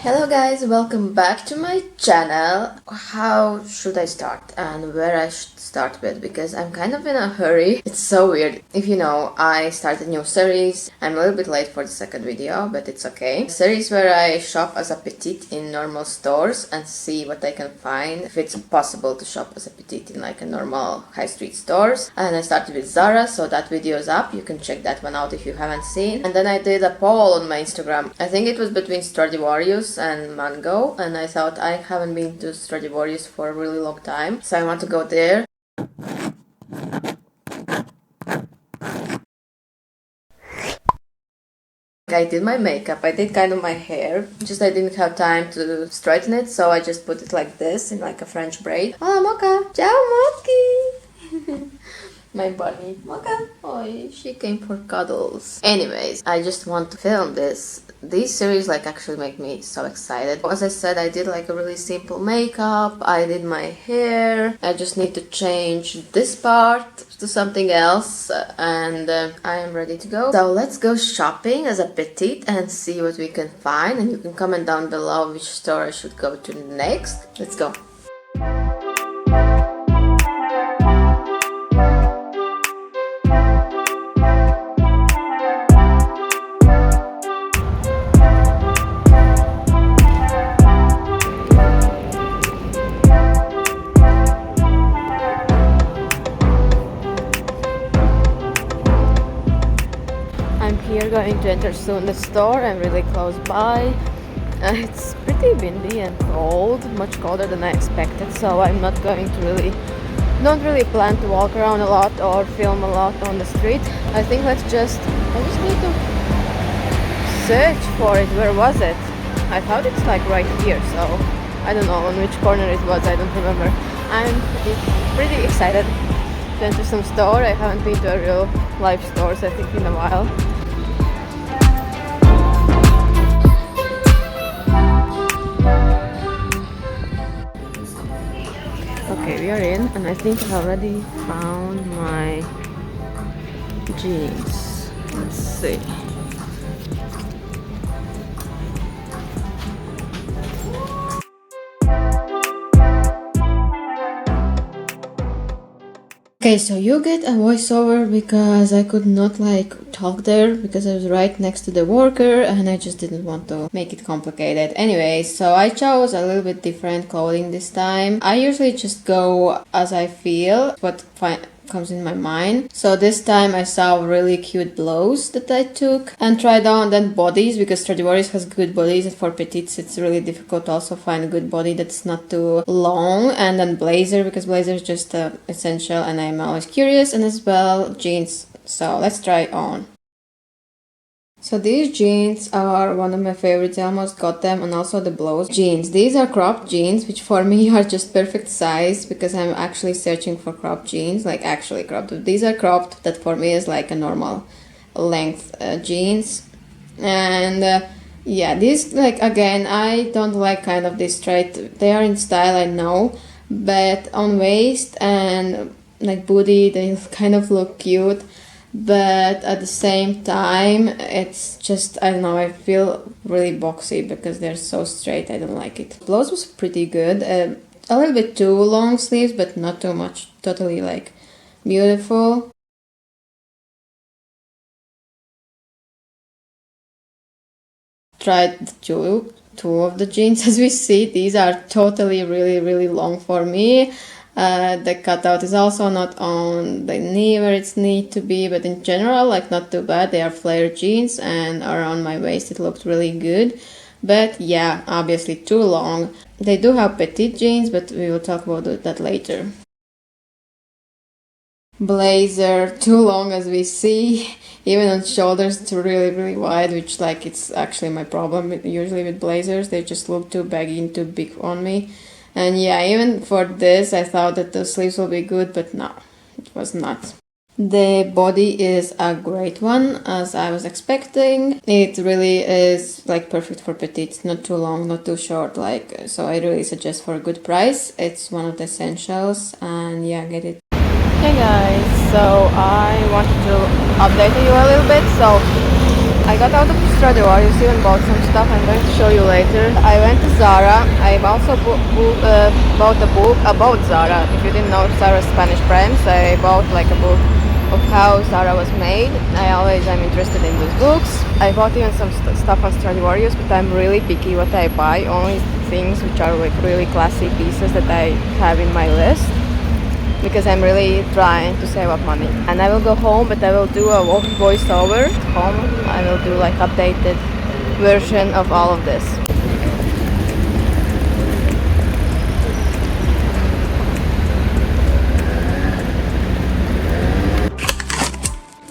Hello guys, welcome back to my channel. How should I start and where I should start with, because I'm kind of in a hurry. It's so weird. If you know, I started a new series. I'm a little bit late for the second video, but it's okay. A series where I shop as a petite in normal stores and see what I can find, if it's possible to shop as a petite in like a normal high street stores. And I started with Zara, so that video is up. You can check that one out if you haven't seen. And then I did a poll on my Instagram. I think it was between Stradivarius and Mango, and I thought I haven't been to Stradivarius for a really long time, so I want to go there. I did my makeup, I did kind of my hair, just I didn't have time to straighten it, so I just put it like this in like a French braid. Hola Mocha! Ciao Moki! My bunny. Mocha! Oh, she came for cuddles. Anyways, I just want to film this. These series like actually make me so excited. As I said, I did like a really simple makeup, I did my hair, I just need to change this part to something else and I am ready to go. So let's go shopping as a petite and see what we can find, and you can comment down below which store I should go to next. Let's go. We're going to enter soon the store. I'm really close by. It's pretty windy and cold, much colder than I expected, so I'm not going to don't really plan to walk around a lot or film a lot on the street. I think I just need to search for it. Where was it? I thought it's like right here, so I don't know on which corner it was, I don't remember. I'm pretty excited to enter some store. I haven't been to a real live stores I think in a while. Okay, we are in, and I think I already found my jeans. Let's see. Okay, so you get a voiceover because I could not like talk there because I was right next to the worker and I just didn't want to make it complicated. Anyway, so I chose a little bit different clothing this time. I usually just go as I feel, what comes in my mind. So this time I saw really cute blouse that I took and tried on, then bodies, because Stradivarius has good bodies, and for petites it's really difficult to also find a good body that's not too long, and then blazer, because blazer is just essential and I'm always curious, and as well jeans. So let's try on. So these jeans are one of my favorites. I almost got them, and also the blouse jeans. These are cropped jeans, which for me are just perfect size because I'm actually searching for cropped jeans, like actually cropped. These are cropped, that for me is like a normal length jeans. And yeah, these, like, again, I don't like kind of this straight. They are in style, I know, but on waist and like booty they kind of look cute. But at the same time it's just, I don't know, I feel really boxy because they're so straight. I don't like it. Blouse was pretty good, a little bit too long sleeves but not too much, totally like beautiful. Tried two of the jeans. As we see, these are totally really long for me. The cutout is also not on the knee where it's need to be, but in general, like, not too bad. They are flare jeans and around my waist it looked really good. But yeah, obviously too long. They do have petite jeans, but we will talk about that later. Blazer, too long as we see. Even on shoulders it's really wide, which like it's actually my problem usually with blazers. They just look too baggy and too big on me. And yeah, even for this I thought that the sleeves will be good, but no, it was not. The body is a great one, as I was expecting. It really is like perfect for petites, not too long, not too short, like, so I really suggest for a good price. It's one of the essentials, and yeah, get it. Hey guys, so I wanted to update you a little bit. So I got out of Stradivarius, even bought some stuff I'm going to show you later. I went to Zara. I also bought a book about Zara. If you didn't know Zara's Spanish brands, I bought like a book of how Zara was made. I'm interested in those books. I bought even some stuff on Stradivarius, but I'm really picky what I buy. Only things which are like really classy pieces that I have in my list, because I'm really trying to save up money. And I will go home, but I will do a voiceover at home. I will do like updated version of all of this.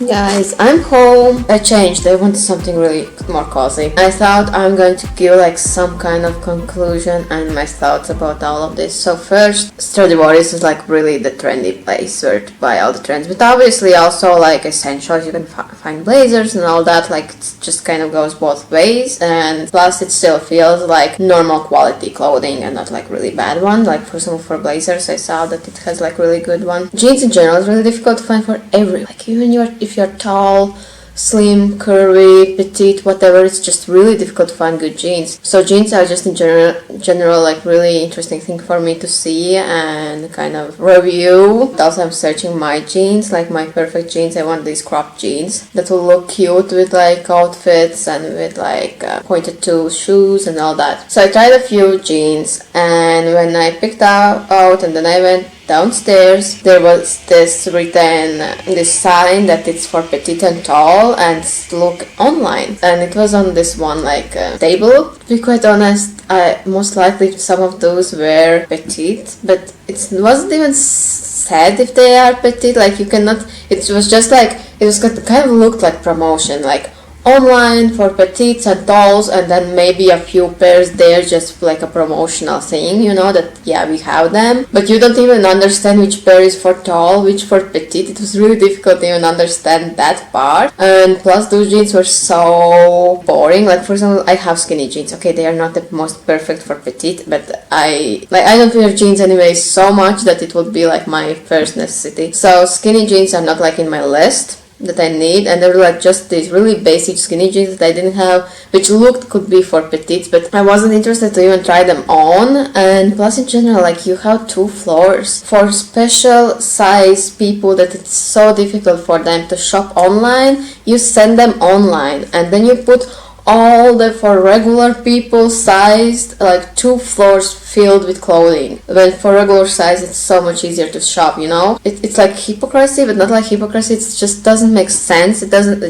Guys, I'm home. I changed. I wanted something really more cozy. I thought I'm going to give like some kind of conclusion and my thoughts about all of this. So first, Stradivarius is like really the trendy place where to buy all the trends, but obviously also like essentials. You can find blazers and all that. Like it just kind of goes both ways, and plus it still feels like normal quality clothing and not like really bad one. Like for example, for blazers, I saw that it has like really good one. Jeans in general is really difficult to find for every, like even if you're tall, slim, curvy, petite, whatever, it's just really difficult to find good jeans. So jeans are just in general like really interesting thing for me to see and kind of review. Also, I'm searching my jeans, like my perfect jeans. I want these cropped jeans that will look cute with like outfits and with like pointed toe shoes and all that. So I tried a few jeans, and when I picked out and then I went downstairs, there was this sign that it's for petite and tall and look online, and it was on this one like table. To be quite honest, most likely some of those were petite, but it wasn't even said if they are petite. Like you cannot, it was just like, it was kind of looked like promotion, like online for petites and talls, and then maybe a few pairs there just like a promotional thing, you know, that yeah, we have them, but you don't even understand which pair is for tall, which for petite. It was really difficult to even understand that part, and plus those jeans were so boring. Like for example, I have skinny jeans. Okay, they are not the most perfect for petite, but I don't wear jeans anyway so much that it would be like my first necessity. So skinny jeans are not like in my list that I need, and they were like just these really basic skinny jeans that I didn't have, which could be for petites, but I wasn't interested to even try them on. And plus in general, like you have 2 floors for special size people that it's so difficult for them to shop online. You send them online, and then you put all the for regular people sized like 2 floors filled with clothing, when for regular size it's so much easier to shop, you know. It's like hypocrisy, but not like hypocrisy. It just doesn't make sense.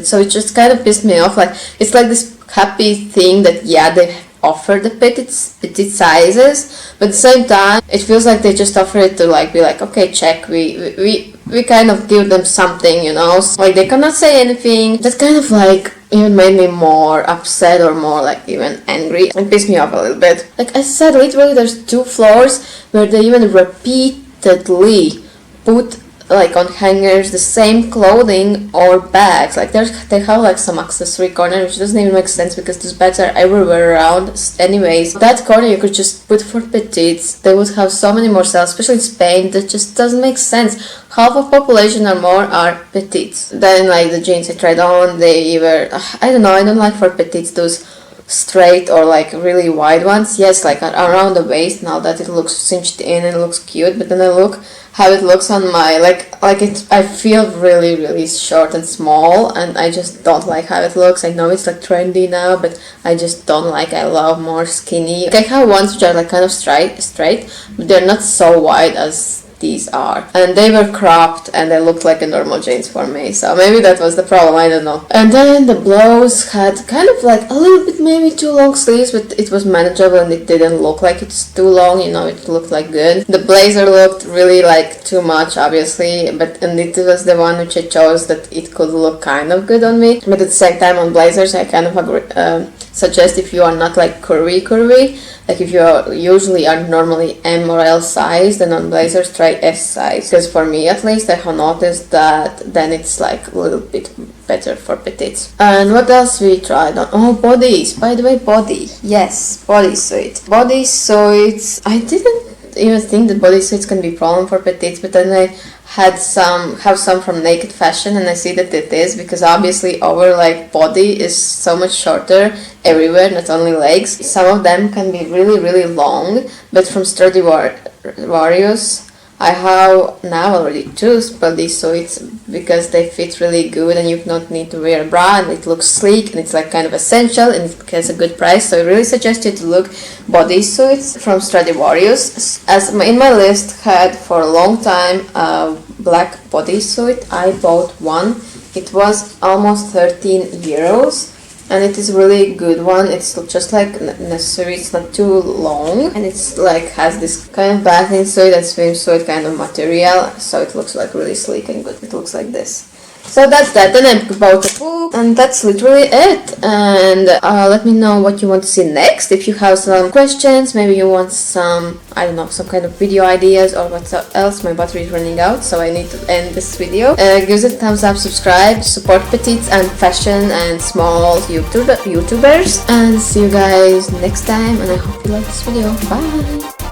So it just kind of pissed me off. Like it's like this happy thing that yeah, they offer the petite sizes, but at the same time it feels like they just offer it to like be like, okay, check, we kind of give them something, you know. So, like they cannot say anything. That kind of like even made me more upset, or more like even angry. It pissed me off a little bit. Like I said, literally there's 2 floors where they even repeatedly put like on hangers the same clothing or bags. Like they have like some accessory corner, which doesn't even make sense because those bags are everywhere around anyways. That corner you could just put for petites. They would have so many more sales, especially in Spain. That just doesn't make sense. Half of population or more are petites. Then like the jeans I tried on, they were I don't know, I don't like for petites those straight or like really wide ones. Yes, like around the waist, now that it looks cinched in and looks cute, but then I look how it looks on my I feel really short and small, and I just don't like how it looks. I know it's like trendy now, but I just don't like. I love more skinny. Like I have ones which are like kind of straight, but they're not so wide as these are, and they were cropped and they looked like a normal jeans for me, so maybe that was the problem, I don't know. And then the blouse had kind of like a little bit maybe too long sleeves, but it was manageable and it didn't look like it's too long, you know. It looked like good. The blazer looked really like too much, obviously, and it was the one which I chose that it could look kind of good on me. But at the same time, on blazers I kind of suggest, if you are not like curvy, like if you usually are normally M or L size, then on blazers try S size, because for me at least I have noticed that then it's like a little bit better for petites. And what else we tried on? Oh, bodies. By the way, yes, bodysuits. I didn't even think that bodysuits can be a problem for petites, but then I have some from Naked Fashion, and I see that it is, because obviously our like body is so much shorter everywhere, not only legs. Some of them can be really long, but from Stradivarius I have now already two bodysuits because they fit really good and you don't need to wear a bra, and it looks sleek and it's like kind of essential and it has a good price. So I really suggest you to look bodysuits from Stradivarius. As in my list had for a long time a black bodysuit, I bought one. It was almost 13 euros. And it is really good one. It's just like necessary. It's not too long, and it's like has this kind of bathing suit and swimsuit kind of material, so it looks like really sleek and good. It looks like this. So that's that. Then I bought a book, and that's literally it. And let me know what you want to see next. If you have some questions, maybe you want some, I don't know, some kind of video ideas or what else. My battery is running out, so I need to end this video. Give it a thumbs up, subscribe, support Petites and fashion and small YouTubers. And see you guys next time, and I hope you like this video. Bye!